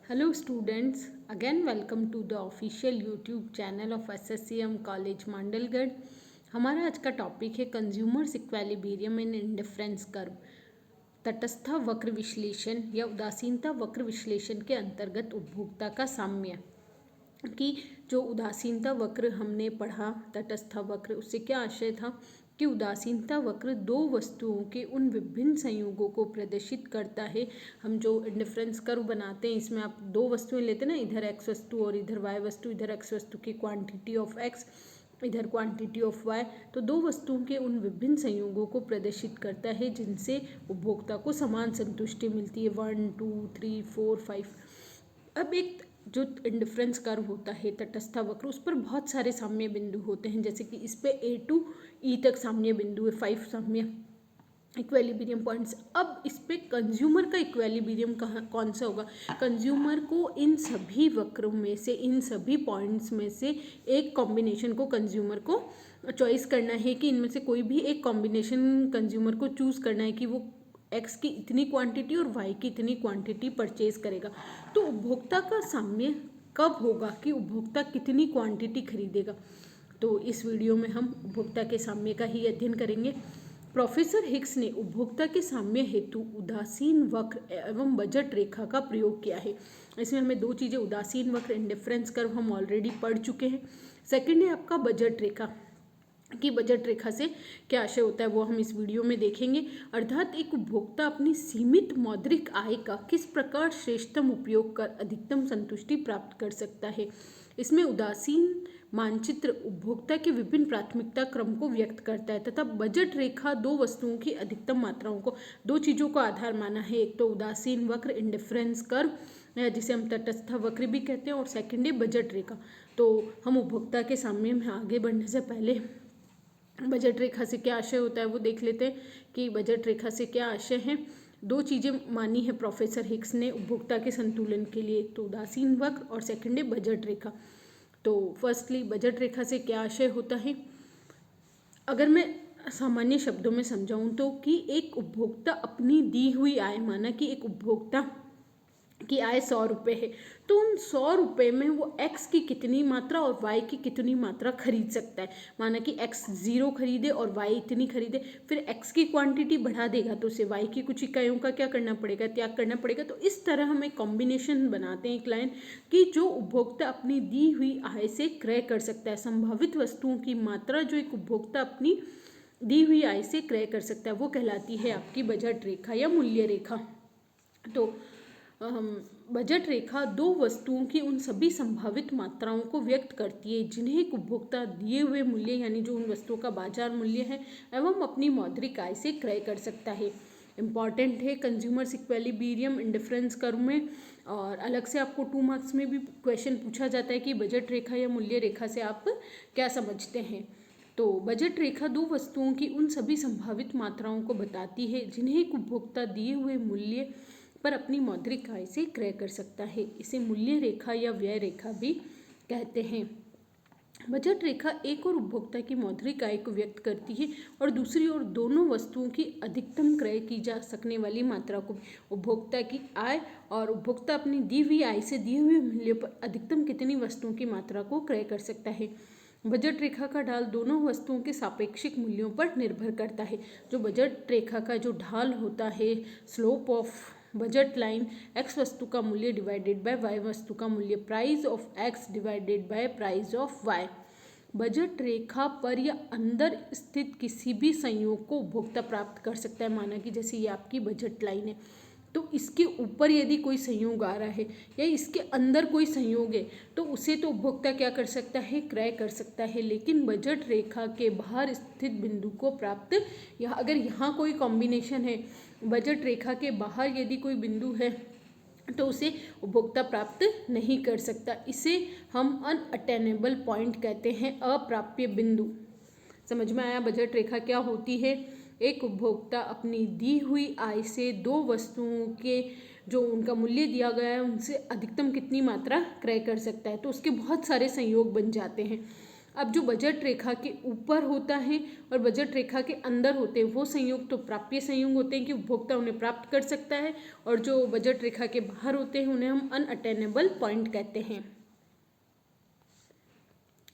Hello students, again welcome to the official YouTube channel of SSCM College Mandalgarh। हमारा आज का topic है consumers equilibrium इन indifference curve. तटस्थ वक्र विश्लेषण या उदासीनता वक्र विश्लेषण के अंतर्गत उपभोक्ता का साम्य कि जो उदासीनता वक्र हमने पढ़ा, तटस्थ वक्र, उससे क्या आशय था कि उदासीनता वक्र दो वस्तुओं के उन विभिन्न संयोगों को प्रदर्शित करता है। हम जो इंडिफरेंस कर्व बनाते हैं, इसमें आप दो वस्तुएं लेते हैं ना, इधर एक्स वस्तु और इधर वाई वस्तु, इधर एक्स वस्तु की क्वांटिटी ऑफ एक्स, इधर क्वांटिटी ऑफ वाई, तो दो वस्तुओं के उन विभिन्न संयोगों को प्रदर्शित करता है जिनसे उपभोक्ता को समान संतुष्टि मिलती है। 1 2 3 4 5। अब एक जो इंडिफरेंस कर्व होता है तटस्थ वक्र, उस पर बहुत सारे साम्य बिंदु होते हैं। जैसे कि इस पे A टू E तक साम्य बिंदु है, 5 साम्य इक्विलिब्रियम पॉइंट्स। अब इस पे कंज्यूमर का इक्विलिब्रियम कहाँ कौन सा होगा? कंज्यूमर को इन सभी वक्रों में से, इन सभी पॉइंट्स में से एक कॉम्बिनेशन को कंज्यूमर को चॉइस करना है कि इनमें से कोई भी एक कॉम्बिनेशन कंज्यूमर को चूज करना है कि वो एक्स की इतनी क्वांटिटी और वाई की इतनी क्वांटिटी परचेज करेगा। तो उपभोक्ता का साम्य कब होगा कि उपभोक्ता कितनी क्वांटिटी खरीदेगा। तो इस वीडियो में हम उपभोक्ता के साम्य का ही अध्ययन करेंगे। प्रोफेसर हिक्स ने उपभोक्ता के साम्य हेतु उदासीन वक्र एवं बजट रेखा का प्रयोग किया है। इसमें हमें दो चीज़ें, उदासीन वक्र, इंडिफरेंस कर्व, हम ऑलरेडी पढ़ चुके हैं। सेकंड है आपका बजट रेखा, कि बजट रेखा से क्या आशय होता है वो हम इस वीडियो में देखेंगे। अर्थात एक उपभोक्ता अपनी सीमित मौद्रिक आय का किस प्रकार श्रेष्ठतम उपयोग कर अधिकतम संतुष्टि प्राप्त कर सकता है। इसमें उदासीन मानचित्र उपभोक्ता के विभिन्न प्राथमिकता क्रम को व्यक्त करता है तथा बजट रेखा दो वस्तुओं की अधिकतम मात्राओं को, दो चीज़ों को आधार माना है। एक तो उदासीन वक्र इंडिफरेंस कर्व, जिसे हम तटस्थ वक्र भी कहते हैं, और सेकंड है बजट रेखा। तो हम उपभोक्ता के साम्य में आगे बढ़ने से पहले बजट रेखा से क्या आशय होता है वो देख लेते हैं कि बजट रेखा से क्या आशय है। दो चीज़ें मानी है प्रोफेसर हिक्स ने उपभोक्ता के संतुलन के लिए, तो उदासीन वक्र और सेकंड है बजट रेखा। तो फर्स्टली बजट रेखा से क्या आशय होता है, अगर मैं सामान्य शब्दों में समझाऊं तो कि एक उपभोक्ता अपनी दी हुई आय, माना कि एक उपभोक्ता की आय 100 रुपये है, तो उन 100 रुपये में वो x की कितनी मात्रा और y की कितनी मात्रा खरीद सकता है। माना कि x 0 खरीदे और y इतनी खरीदे, फिर x की क्वांटिटी बढ़ा देगा तो उसे y की कुछ इकाइयों का क्या करना पड़ेगा, त्याग करना पड़ेगा। तो इस तरह हम एक कॉम्बिनेशन बनाते हैं, एक लाइन, कि जो उपभोक्ता अपनी दी हुई आय से क्रय कर सकता है। संभावित वस्तुओं की मात्रा जो एक उपभोक्ता अपनी दी हुई आय से क्रय कर सकता है वो कहलाती है आपकी बजट रेखा या मूल्य रेखा। तो बजट रेखा दो वस्तुओं की उन सभी संभावित मात्राओं को व्यक्त करती है जिन्हें एक उपभोक्ता दिए हुए मूल्य, यानी जो उन वस्तुओं का बाजार मूल्य है, एवं अपनी मौद्रिक आय से क्रय कर सकता है। इम्पॉर्टेंट है कंज्यूमर्स इक्विलिब्रियम इंडिफरेंस कर्व में। और अलग से आपको 2 मार्क्स में भी क्वेश्चन पूछा जाता है कि बजट रेखा या मूल्य रेखा से आप क्या समझते हैं। तो बजट रेखा दो वस्तुओं की उन सभी संभावित मात्राओं को बताती है जिन्हें एक उपभोक्ता दिए हुए मूल्य पर अपनी मौद्रिक आय से क्रय कर सकता है। इसे मूल्य रेखा या व्यय रेखा भी कहते हैं। बजट रेखा एक और उपभोक्ता की मौद्रिक आय को व्यक्त करती है और दूसरी ओर दोनों वस्तुओं की अधिकतम क्रय की जा सकने वाली मात्रा को, उपभोक्ता की आय और उपभोक्ता अपनी दी हुई आय से दिए हुए मूल्य पर अधिकतम कितनी वस्तुओं की मात्रा को क्रय कर सकता है। बजट रेखा का ढाल दोनों वस्तुओं के सापेक्षिक मूल्यों पर निर्भर करता है। जो बजट रेखा का जो ढाल होता है, slope of budget line, X वस्तु का मूल्य डिवाइडेड बाय वाई वस्तु का मूल्य, price of x divided by price of Y. Budget रेखा पर या अंदर स्थित किसी भी संयोग को उपभोक्ता प्राप्त कर सकता है। माना कि जैसे ये आपकी बजट लाइन है, तो इसके ऊपर यदि कोई संयोग आ रहा है या इसके अंदर कोई संयोग है तो उसे तो उपभोक्ता क्या कर सकता है, क्रय कर सकता है। लेकिन बजट रेखा के बाहर स्थित बिंदु को प्राप्त, या अगर यहाँ कोई कॉम्बिनेशन है, बजट रेखा के बाहर यदि कोई बिंदु है तो उसे उपभोक्ता प्राप्त नहीं कर सकता। इसे हम अनअटेनेबल पॉइंट कहते हैं, अप्राप्य बिंदु। समझ में आया बजट रेखा क्या होती है। एक उपभोक्ता अपनी दी हुई आय से दो वस्तुओं के जो उनका मूल्य दिया गया है उनसे अधिकतम कितनी मात्रा क्रय कर सकता है, तो उसके बहुत सारे संयोग बन जाते हैं। अब जो बजट रेखा के ऊपर होता है और बजट रेखा के अंदर होते हैं वो संयोग तो प्राप्य संयोग होते हैं कि उपभोक्ता उन्हें प्राप्त कर सकता है, और जो बजट रेखा के बाहर होते हैं उन्हें हम अनअटेनेबल पॉइंट कहते हैं।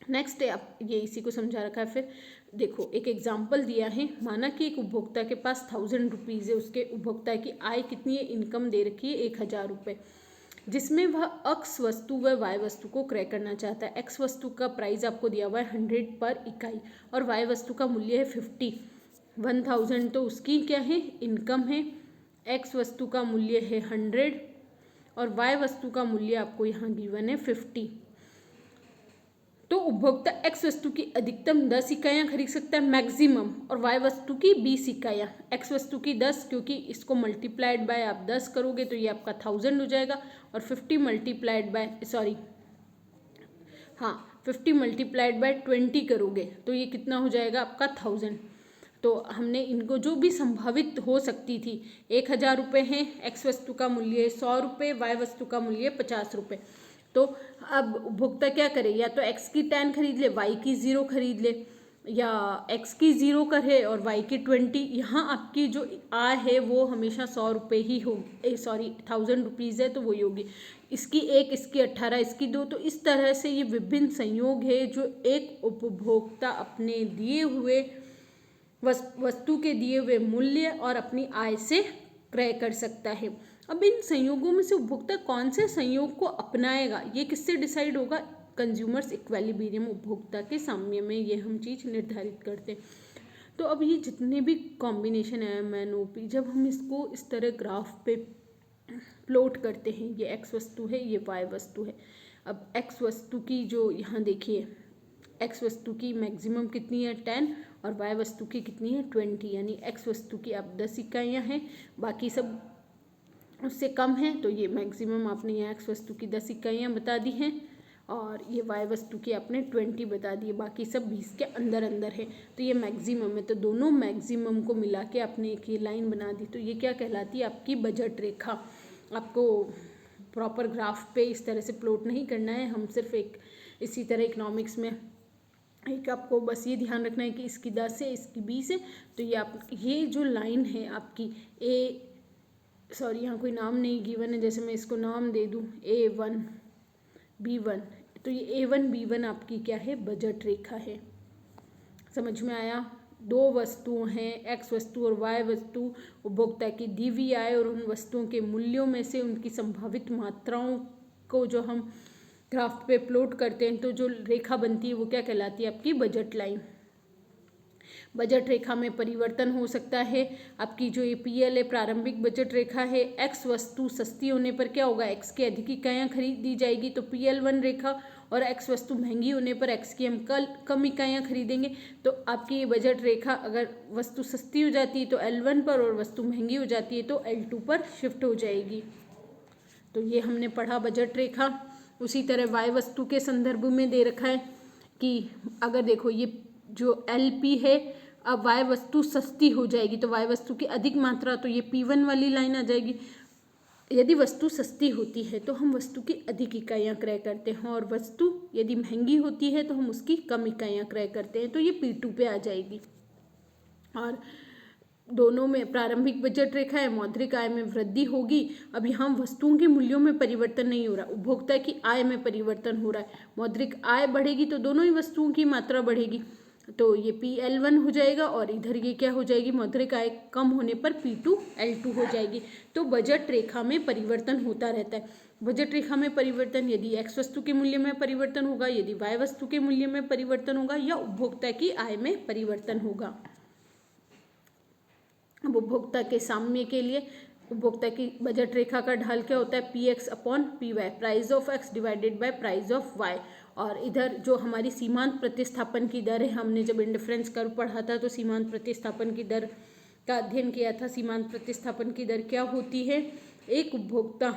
नेक्स्ट है, आप ये इसी को समझा रखा है। फिर देखो एक एग्जाम्पल दिया है, माना कि एक उपभोक्ता के पास 1000 रुपीज़ है, उसके उपभोक्ता की आय कितनी है, इनकम दे रखी है 1000 रुपये, जिसमें वह एक्स वस्तु व वाई वस्तु को क्रय करना चाहता है। एक्स वस्तु का प्राइस आपको दिया हुआ है 100 पर इकाई और वाई वस्तु का मूल्य है 50। 1000 तो उसकी क्या है, इनकम है। एक्स वस्तु का मूल्य है 100 और वाई वस्तु का मूल्य आपको यहाँ गिवन है 50। तो उपभोक्ता एक्स वस्तु की अधिकतम 10 इकाइयाँ खरीद सकता है मैक्सिमम, और वाई वस्तु की 20 इकाइयाँ। एक्स वस्तु की 10, क्योंकि इसको मल्टीप्लाइड बाय आप 10 करोगे तो ये आपका 1000 हो जाएगा, और 50 मल्टीप्लाइड बाय 20 करोगे तो ये कितना हो जाएगा आपका 1000। तो हमने इनको जो भी संभावित हो सकती थी, 1000 रुपये है, एक्स वस्तु का मूल्य है 100 रुपये, वाई वस्तु का मूल्य है 50 रुपये। तो अब उपभोक्ता क्या करे, या तो एक्स की 10 खरीद ले, वाई की 0 खरीद ले, या एक्स की 0 करे और वाई की 20। यहाँ आपकी जो आय है वो हमेशा 100 रुपये ही होगी, 1000 रुपीज़ है तो वही होगी। इसकी 1, इसकी 18, इसकी 2, तो इस तरह से ये विभिन्न संयोग है जो एक उपभोक्ता अपने दिए हुए वस्तु के दिए हुए मूल्य और अपनी आय से क्रय कर सकता है। अब इन संयोगों में से उपभोक्ता कौन से संयोग को अपनाएगा, ये किससे डिसाइड होगा, कंज्यूमर्स इक्विलिब्रियम, उपभोक्ता के साम्य में ये हम चीज़ निर्धारित करते हैं। तो अब ये जितने भी कॉम्बिनेशन है MNOP, जब हम इसको इस तरह ग्राफ पे प्लॉट करते हैं, ये एक्स वस्तु है, ये वाई वस्तु है। अब एक्स वस्तु की जो यहाँ देखिए, एक्स वस्तु की मैक्सिमम कितनी है 10 और वाई वस्तु की कितनी है 20, यानी एक्स वस्तु की अब 10 इकाइयाँ हैं, बाकी सब उससे कम है। तो ये मैक्सिमम आपने यहाँ एक्स वस्तु की 10 इकाइयाँ बता दी हैं, और ये वाई वस्तु की आपने 20 बता दी है, बाकी सब 20 के अंदर अंदर है। तो ये मैक्सिमम है, तो दोनों मैक्सिमम को मिला के आपने एक ये लाइन बना दी। तो ये क्या कहलाती है, आपकी बजट रेखा। आपको प्रॉपर ग्राफ पे इस तरह से प्लॉट नहीं करना है, हम सिर्फ एक इसी तरह इकोनॉमिक्स में एक आपको बस ये ध्यान रखना है कि इसकी 10 है, इसकी 20 है। तो ये जो लाइन है आपकी यहाँ कोई नाम नहीं गिवन है, जैसे मैं इसको नाम दे दूँ A1 B1, तो ये A1 B1 आपकी क्या है, बजट रेखा है। समझ में आया। दो वस्तुएं हैं, एक्स वस्तु और वाई वस्तु, उपभोक्ता की दी हुई आय और उन वस्तुओं के मूल्यों में से उनकी संभावित मात्राओं को जो हम ग्राफ पे प्लॉट करते हैं, तो जो रेखा बनती है वो क्या कहलाती है, आपकी बजट लाइन। बजट रेखा में परिवर्तन हो सकता है। आपकी जो ये PL है, प्रारंभिक बजट रेखा है, एक्स वस्तु सस्ती होने पर क्या होगा, एक्स की अधिक इकाइयाँ खरीदी जाएगी तो PL1 रेखा, और एक्स वस्तु महंगी होने पर एक्स की हम कम इकाइयाँ खरीदेंगे। तो आपकी ये बजट रेखा अगर वस्तु सस्ती हो जाती है तो L1 पर, और वस्तु महंगी हो जाती है तो L2 पर शिफ्ट हो जाएगी। तो ये हमने पढ़ा बजट रेखा। उसी तरह वाई वस्तु के संदर्भ में दे रखा है कि अगर देखो ये जो LP है, अब वाई वस्तु सस्ती हो जाएगी तो वाई वस्तु की अधिक मात्रा, तो ये P1 वाली लाइन आ जाएगी। यदि वस्तु सस्ती होती है तो हम वस्तु की अधिक इकाइयाँ क्रय करते हैं, और वस्तु यदि महंगी होती है तो हम उसकी कम इकाइयाँ क्रय करते हैं, तो ये P2 पे आ जाएगी। और दोनों में प्रारंभिक बजट रेखा है, मौद्रिक आय में वृद्धि होगी। अब यहाँ वस्तुओं के मूल्यों में परिवर्तन नहीं हो रहा, उपभोक्ता की आय में परिवर्तन हो रहा है। मौद्रिक आय बढ़ेगी तो दोनों ही वस्तुओं की मात्रा बढ़ेगी, तो ये PL1 हो जाएगा, और इधर ये क्या हो जाएगी, मौद्रिक आय कम होने पर P2 L2 हो जाएगी। तो बजट रेखा में परिवर्तन होता रहता है। बजट रेखा में परिवर्तन यदि एक्स वस्तु के मूल्य में परिवर्तन होगा, यदि वाई वस्तु के मूल्य में परिवर्तन होगा, या उपभोक्ता की आय में परिवर्तन होगा। अब उपभोक्ता के साम्य के लिए उपभोक्ता की बजट रेखा का ढाल क्या होता है, PX/PY, price of x divided by price of y. और इधर जो हमारी सीमांत प्रतिस्थापन की दर है, हमने जब इंडिफरेंस कर्व पढ़ा था तो सीमांत प्रतिस्थापन की दर का अध्ययन किया था। सीमांत प्रतिस्थापन की दर क्या होती है, एक उपभोक्ता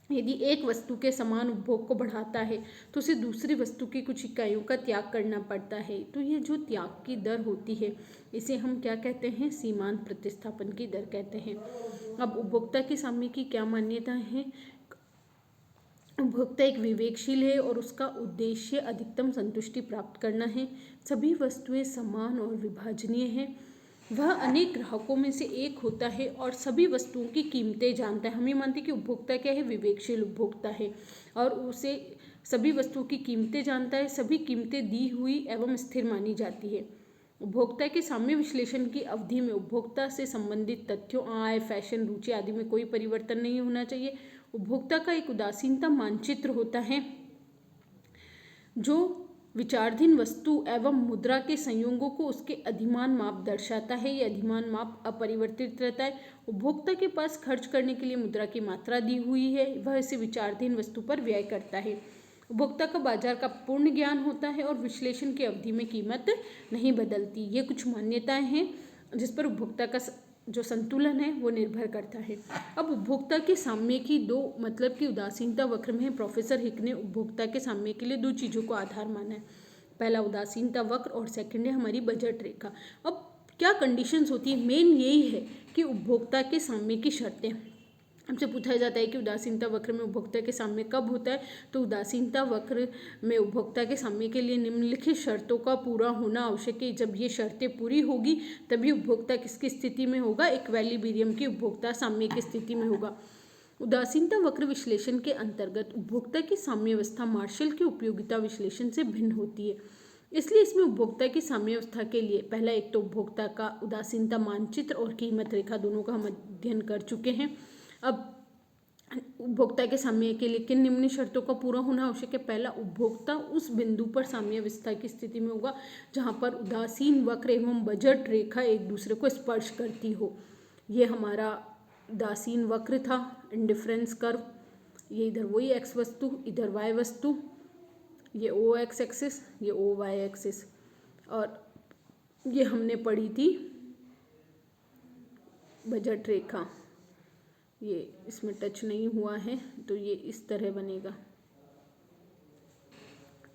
यदि एक वस्तु के समान उपभोग को बढ़ाता है तो उसे दूसरी वस्तु की कुछ इकाइयों का त्याग करना पड़ता है। तो ये जो त्याग की दर होती है इसे हम क्या कहते हैं, सीमांत प्रतिस्थापन की दर कहते हैं। अब उपभोक्ता के साम्य की क्या मान्यता है, उपभोक्ता एक विवेकशील है और उसका उद्देश्य अधिकतम संतुष्टि प्राप्त करना है। सभी वस्तुएं समान और विभाजनीय हैं। वह अनेक ग्राहकों में से एक होता है और सभी वस्तुओं की कीमतें जानता है। हम ये मानते हैं कि उपभोक्ता क्या है, विवेकशील उपभोक्ता है और उसे सभी वस्तुओं की कीमतें जानता है। सभी कीमतें दी हुई एवं स्थिर मानी जाती है। उपभोक्ता के साम्य विश्लेषण की अवधि में उपभोक्ता से संबंधित तथ्यों, आय, फैशन, रुचि आदि में कोई परिवर्तन नहीं होना चाहिए। उपभोक्ता का एक उदासीनता मानचित्र होता है जो विचाराधीन वस्तु एवं मुद्रा के संयोगों को उसके अधिमान माप दर्शाता है। ये अधिमान माप अपरिवर्तित रहता है। उपभोक्ता के पास खर्च करने के लिए मुद्रा की मात्रा दी हुई है, वह इसे विचाराधीन वस्तु पर व्यय करता है। उपभोक्ता का बाजार का पूर्ण ज्ञान होता है और विश्लेषण की अवधि में कीमत नहीं बदलती। ये कुछ मान्यताएं हैं जिस पर उपभोक्ता का जो संतुलन है वो निर्भर करता है। अब उपभोक्ता के साम्य की दो मतलब कि उदासीनता वक्र में प्रोफेसर हिक ने उपभोक्ता के साम्य के लिए दो चीज़ों को आधार माना है। पहला उदासीनता वक्र और सेकंड है हमारी बजट रेखा। अब क्या कंडीशंस होती है, मेन यही है कि उपभोक्ता के साम्य की शर्तें। हमसे पूछा जाता है कि उदासीनता वक्र में उपभोक्ता के साम्य कब होता है, तो उदासीनता वक्र में उपभोक्ता के साम्य के लिए निम्नलिखित शर्तों का पूरा होना आवश्यक है। जब ये शर्तें पूरी होगी तभी उपभोक्ता किसकी स्थिति में होगा, इक्विलिब्रियम की उपभोक्ता साम्य की स्थिति में होगा। उदासीनता वक्र विश्लेषण के अंतर्गत उपभोक्ता की साम्यावस्था मार्शल के उपयोगिता विश्लेषण से भिन्न होती है। इसलिए इसमें उपभोक्ता की साम्यावस्था के लिए पहला एक तो उपभोक्ता का उदासीनता मानचित्र और कीमत रेखा दोनों का हम अध्ययन कर चुके हैं। अब उपभोक्ता के साम्य के लिए किन निम्न शर्तों का पूरा होना आवश्यक है। पहला, उपभोक्ता उस बिंदु पर साम्यावस्था की स्थिति में होगा जहां पर उदासीन वक्र एवं बजट रेखा एक दूसरे को स्पर्श करती हो। ये हमारा उदासीन वक्र था, इंडिफरेंस कर्व। ये इधर वही एक्स वस्तु, इधर वाई वस्तु, ये ओ एक्स एक्सिस, ये ओ वाई एक्सिस, और ये हमने पढ़ी थी बजट रेखा। ये इसमें टच नहीं हुआ है तो ये इस तरह बनेगा।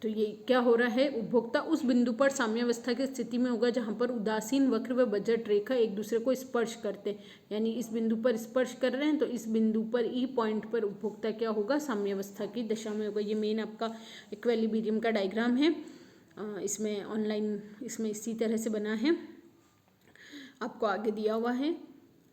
तो ये क्या हो रहा है, उपभोक्ता उस बिंदु पर साम्यावस्था की स्थिति में होगा जहां पर उदासीन वक्र व बजट रेखा एक दूसरे को स्पर्श करते हैं। यानी इस बिंदु पर स्पर्श कर रहे हैं तो इस बिंदु पर ई पॉइंट पर उपभोक्ता क्या होगा, साम्यावस्था की दशा में होगा। ये मेन आपका इक्विलिब्रियम का डायग्राम है। इसमें ऑनलाइन इसमें इसी तरह से बना है, आपको आगे दिया हुआ है।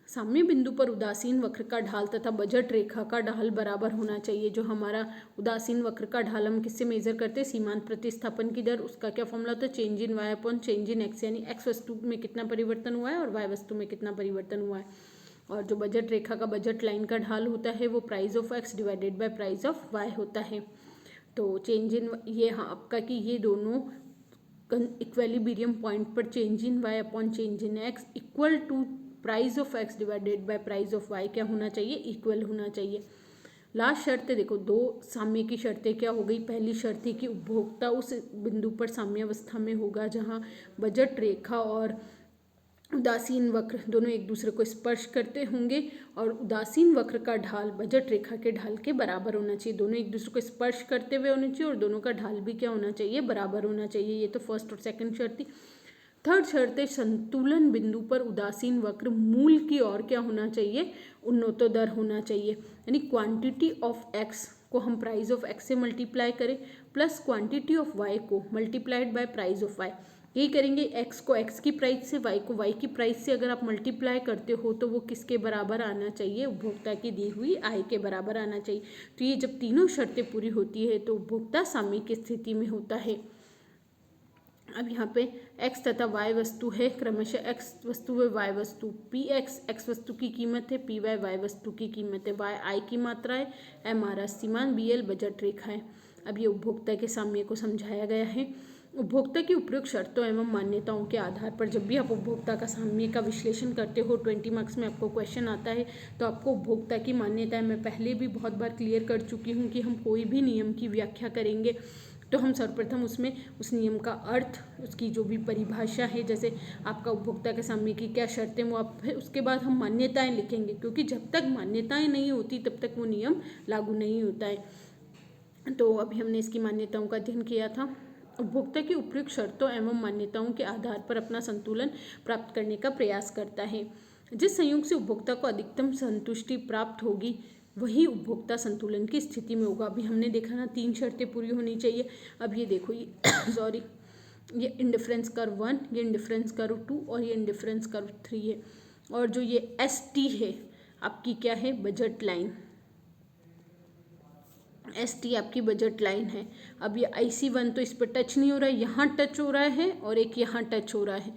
साम्य बिंदु पर उदासीन वक्र का ढाल तथा बजट रेखा का ढाल बराबर होना चाहिए। जो हमारा उदासीन वक्र का ढाल हम किससे मेजर करते हैं, सीमांत प्रतिस्थापन की दर, उसका क्या फॉर्मूला होता है, change in y upon change in x, यानी एक्स वस्तु में कितना परिवर्तन हुआ है और वाई वस्तु में कितना परिवर्तन हुआ है। और जो बजट रेखा का बजट लाइन का ढाल होता है वो price of x divided by price of y होता है। तो चेंज इन ये हाँ आपका कि ये दोनों इक्विलिब्रियम पॉइंट पर change in y upon change in x equal to price of x divided by price of y क्या होना चाहिए, इक्वल होना चाहिए। लास्ट शर्त देखो, दो साम्य की शर्तें क्या हो गई। पहली शर्त है कि उपभोक्ता उस बिंदु पर साम्यावस्था में होगा जहां बजट रेखा और उदासीन वक्र दोनों एक दूसरे को स्पर्श करते होंगे और उदासीन वक्र का ढाल बजट रेखा के ढाल के बराबर होना चाहिए। दोनों एक दूसरे को स्पर्श करते हुए होने चाहिए और दोनों का ढाल भी क्या होना चाहिए, बराबर होना चाहिए। ये तो फर्स्ट और सेकंड शर्त थी। थर्ड शर्त है संतुलन बिंदु पर उदासीन वक्र मूल की ओर क्या होना चाहिए, उन्नतोदर होना चाहिए। यानी क्वांटिटी ऑफ एक्स को हम प्राइस ऑफ एक्स से मल्टीप्लाई करें प्लस क्वांटिटी ऑफ वाई को multiplied by price of y. यही करेंगे, एक्स को एक्स की प्राइस से, वाई को वाई की प्राइस से अगर आप मल्टीप्लाई करते हो तो वो किसके बराबर आना चाहिए, उपभोक्ता की दी हुई आय के बराबर आना चाहिए। तो ये जब तीनों शर्तें पूरी होती है तो उपभोक्ता साम्य की स्थिति में होता है। अब यहाँ पे x तथा y वस्तु है, क्रमशः x वस्तु व y वस्तु। पी एक्स x वस्तु की कीमत है, पी वाई y वस्तु की कीमत है, y i की मात्रा है, m आर सीमान, बी एल बजट रेखा है। अब ये उपभोक्ता के साम्य को समझाया गया है। उपभोक्ता की उपयुक्त शर्तों एवं मान्यताओं के आधार पर जब भी आप उपभोक्ता का साम्य का विश्लेषण करते हो, 20 मार्क्स में आपको क्वेश्चन आता है तो आपको उपभोक्ता की मान्यताएं मैं पहले भी बहुत बार क्लियर कर चुकी हूँ कि हम कोई भी नियम की व्याख्या करेंगे तो हम सर्वप्रथम उसमें उस नियम का अर्थ, उसकी जो भी परिभाषा है, जैसे आपका उपभोक्ता के सामने की क्या शर्तें वो आप, फिर उसके बाद हम मान्यताएं लिखेंगे, क्योंकि जब तक मान्यताएं नहीं होती तब तक वो नियम लागू नहीं होता है। तो अभी हमने इसकी मान्यताओं का अध्ययन किया था। उपभोक्ता की उपयुक्त शर्तों एवं मान्यताओं के आधार पर अपना संतुलन प्राप्त करने का प्रयास करता है। जिस संयोग से उपभोक्ता को अधिकतम संतुष्टि प्राप्त होगी वही उपभोक्ता संतुलन की स्थिति में होगा। अभी हमने देखा ना 3 शर्तें पूरी होनी चाहिए। अब ये देखो ये सॉरी ये इंडिफरेंस कर्व 1, ये इंडिफरेंस कर्व 2 और ये इंडिफरेंस कर्व 3 है। और जो ये ST है आपकी क्या है, बजट लाइन। ST आपकी बजट लाइन है। अब ये IC1 तो इस पर टच नहीं हो रहा है, यहाँ टच हो रहा है और एक यहाँ टच हो रहा है,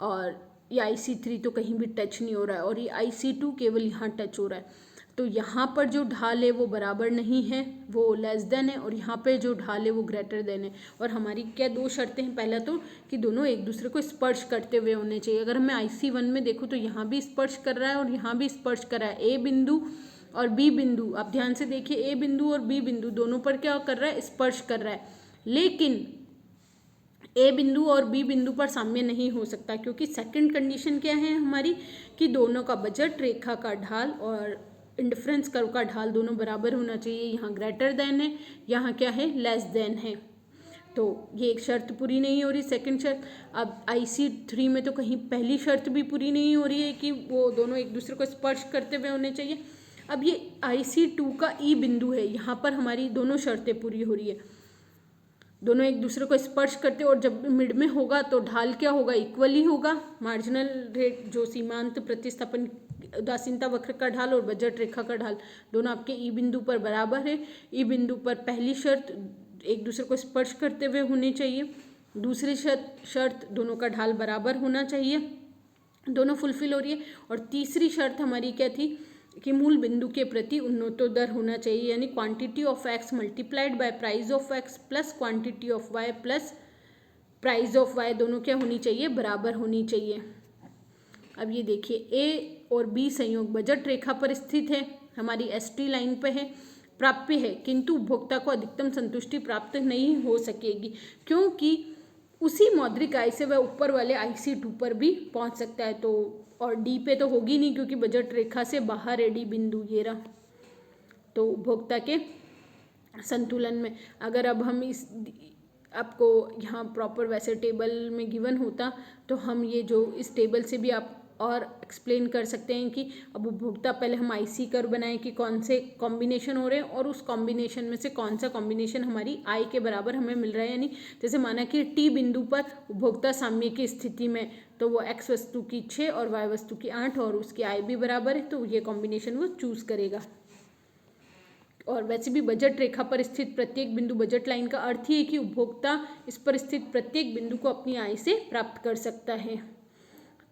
और ये IC3 तो कहीं भी टच नहीं हो रहा है, और ये IC2 केवल यहाँ टच हो रहा है। तो यहाँ पर जो ढाल है वो बराबर नहीं है, वो लेस देन है, और यहाँ पे जो ढाल है वो ग्रेटर देन है। और हमारी क्या 2 शर्तें हैं, पहला तो कि दोनों एक दूसरे को स्पर्श करते हुए होने चाहिए। अगर मैं IC1 में देखूँ तो यहाँ भी स्पर्श कर रहा है और यहाँ भी स्पर्श कर रहा है। A बिंदु और B बिंदु, आप ध्यान से देखिए, A बिंदु और B बिंदु दोनों पर क्या कर रहा है, स्पर्श कर रहा है। लेकिन A बिंदु और B बिंदु पर साम्य नहीं हो सकता, क्योंकि सेकंड कंडीशन क्या है हमारी, कि दोनों का बजट रेखा का ढाल और इंडिफरेंस कर्व का ढाल दोनों बराबर होना चाहिए। यहाँ ग्रेटर देन है, यहाँ क्या है, लेस देन है। तो ये एक शर्त पूरी नहीं हो रही, सेकंड शर्त। अब IC3 में तो कहीं पहली शर्त भी पूरी नहीं हो रही है कि वो दोनों एक दूसरे को स्पर्श करते हुए होने चाहिए। अब ये IC2 का E बिंदु है, यहाँ पर हमारी दोनों शर्तें पूरी हो रही है, दोनों एक दूसरे को स्पर्श करते, और जब मिड में होगा तो ढाल क्या होगा, इक्वली होगा। मार्जिनल रेट जो सीमांत प्रतिस्थापन उदासीनता वक्र का ढाल और बजट रेखा का ढाल दोनों आपके ई बिंदु पर बराबर है। ई बिंदु पर पहली शर्त एक दूसरे को स्पर्श करते हुए होनी चाहिए, दूसरी शर्त दोनों का ढाल बराबर होना चाहिए, दोनों फुलफिल हो रही है। और तीसरी शर्त हमारी क्या थी कि मूल बिंदु के प्रति उन्नतोदर होना चाहिए, यानी quantity of x multiplied by price of x plus quantity of y plus price of y दोनों क्या होनी चाहिए, बराबर होनी चाहिए। अब ये देखिए A और B संयोग बजट रेखा पर स्थित है, हमारी ST लाइन पे है, प्राप्य है, किंतु उपभोक्ता को अधिकतम संतुष्टि प्राप्त नहीं हो सकेगी, क्योंकि उसी मौद्रिक आय से वह ऊपर वाले IC2 पर भी पहुंच सकता है। तो और D पे तो होगी नहीं, क्योंकि बजट रेखा से बाहर है D बिंदु, ये रहा। तो उपभोक्ता के संतुलन में अगर अब हम इस आपको यहाँ प्रॉपर वैसे टेबल में गिवन होता तो हम ये जो इस टेबल से भी आप और एक्सप्लेन कर सकते हैं कि अब उपभोक्ता, पहले हम IC कर्व बनाएं कि कौन से कॉम्बिनेशन हो रहे हैं और उस कॉम्बिनेशन में से कौन सा कॉम्बिनेशन हमारी I के बराबर हमें मिल रहा है। यानी जैसे माना कि T बिंदु पर उपभोक्ता साम्य की स्थिति में, तो वो X वस्तु की 6 और Y वस्तु की 8 और उसकी I भी बराबर है, तो ये कॉम्बिनेशन वो चूज करेगा। और वैसे भी बजट रेखा पर स्थित प्रत्येक बिंदु बजट लाइन का अर्थ ही है कि उपभोक्ता इस पर स्थित प्रत्येक बिंदु को अपनी आय से प्राप्त कर सकता है।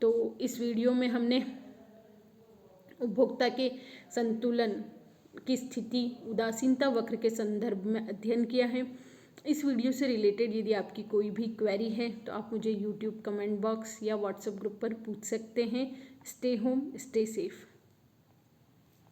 तो इस वीडियो में हमने उपभोक्ता के संतुलन की स्थिति उदासीनता वक्र के संदर्भ में अध्ययन किया है। इस वीडियो से रिलेटेड यदि आपकी कोई भी क्वेरी है तो आप मुझे यूट्यूब कमेंट बॉक्स या व्हाट्सएप ग्रुप पर पूछ सकते हैं। Stay home, stay safe.